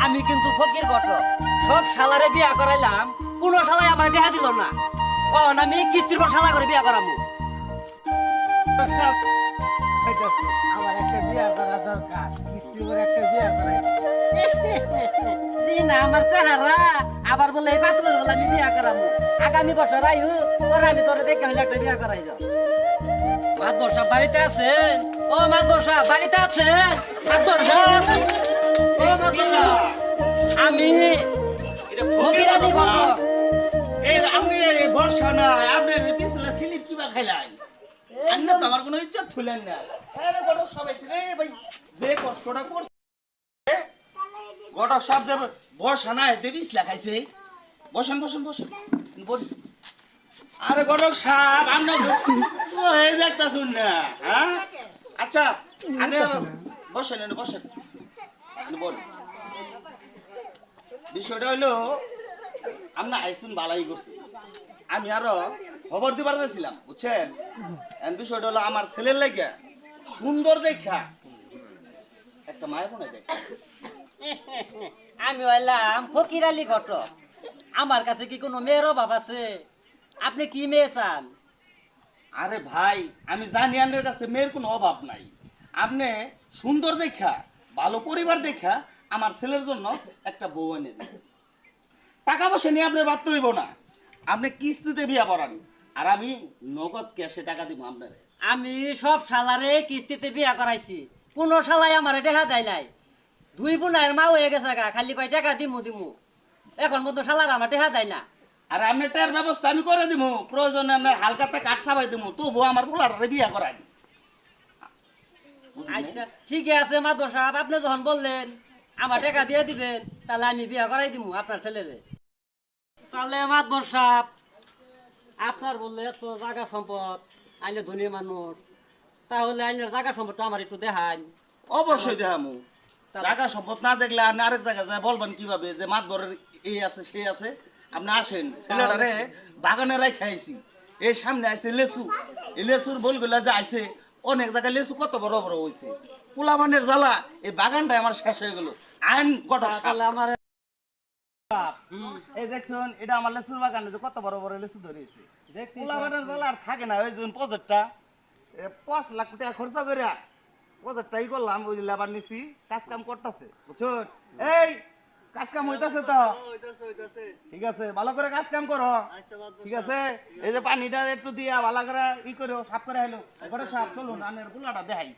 আমি কিন্তু ফকির ঘটক সব শালারে বিয়া করাইলাম কোনো শালাই আমার দেহা দিল না কখন আমি কিস্তির পর শালা করে বিয়া করামু আমার একটা বিয়া করা দরকার, কিস্তি করে একটা বিয়া করাই। জি না আমার চেহারা আবার বলে এই পাত্রের বলে আমি বিয়া করামু আগামী বছর আয়ু পরে আমি তোরে দেখে হইলে একটা বিয়া করাই যাও মাতবর সাহেব বাড়িতে আছেন ও মাতবর সাহেব বাড়িতে আছেন মাতবর সাহেব ও মাতবর সাহেব আমি ফকির আলী ঘটক এই আপনি এই বর্ষা না আপনি পিছলে স্লিপ কিবা খাইলেন আপনি তো আমার কোনো ইজ্জত থুলেন না আরে গড়ক সবাই রে ভাই যে কষ্টটা করছে গড়ক সব যে বর্ষা না এতে পিছলা খাইছে বসেন বসেন বসেন আরে গড়ক সাহেব আপনি হয়ে দেখতাছুন না হ্যাঁ আচ্ছা আপনি বসেন বসেন বলেন বিষয়টা হইলো আমরা আইসুন বালাই করছি আমি আরো খবর দিবার যাচ্ছিলাম বুঝছেন বিষয়টা হলো আমার ছেলের লাগে সুন্দর দেখা একটা মায়ের বোনে দেখ আমি হইলাম ফকির আলী ঘটক আমার কাছে কি কোনো মেয়ের অভাব আছে আপনি কি মেয়ে চান আরে ভাই আমি জানি আপনার কাছে মেয়ের কোনো অভাব নাই আপনি সুন্দর দেখা ভালো পরিবার দেখা আমার ছেলের জন্য একটা বউ এনে দিন টাকা পয়সা নিয়ে আপনার ভাবতে হইব না আপনি কিস্তিতে বিয়া করান আর আমি নগদ ক্যাশে টাকা দিব আপনার আমি সব শালারে কিস্তিতে বিয়া করাইছি কোনো শালাই আমার দেখা দেয় নাই দুই বোনের মা হয়ে গেছে গা খালি কয় টাকা দিমু দিমু এখন মতো শালার আমার দেখা দেয় না আর আমি টার ব্যবস্থা আমি করে দিব প্রয়োজনে আপনার হালকাতে কাঠ চাবাই দিব তবু আমার পোলারে বিয়া করাই আচ্ছা ঠিক আছে মাদর সাহেব আপনি যখন বললেন আমার টাকা দিয়ে দিবেন তাহলে আমি বিয়া করাই দিমু আপনার ছেলেরে তাহলে মাদর সাহেব আপনার বললে এত জায়গা সম্পদ আইনে ধনী মানুষ তাহলে আইনের জায়গা সম্পদ তো আমার একটু দেখান অবশ্যই দেখামু জায়গা সম্পদ না দেখলে আপনি আরেক জায়গায় যায় বলবেন কিভাবে যে মাতবরের এই আছে সেই আছে আপনি আসেন ছেলেটারে বাগানে রাই খাইছি এই সামনে আইছে লেচু এই লেচুর বলগুলা যে আইছে অনেক জায়গায় লেচু কত বড় বড় হয়েছে পোলাবানের জ্বালা এই বাগানটা আমার শেষ হয়ে গেল আইন কটক তাহলে আমার এই দেখছেন এটা আমার লেচুর বাগানে যে কত বড় বড় লেচু ধরেছে পোলাবানের জ্বালা আর থাকে না ওই যে প্রজেক্টটা 5 লাখ টাকা খরচা করে প্রজেক্টটাই করলাম ওই লেবার নিছি কাজ কাম করতেছে বুঝছেন এই কাজ কাম হইতাছে তো ঠিক আছে ভালো করে কাজ কাম করো ঠিক আছে এই যে পানিটা একটু দিয়া ভালো করে ই করো সাফ করে হলো ঘরে সাফ চলুন আনের পোলাটা দেখাই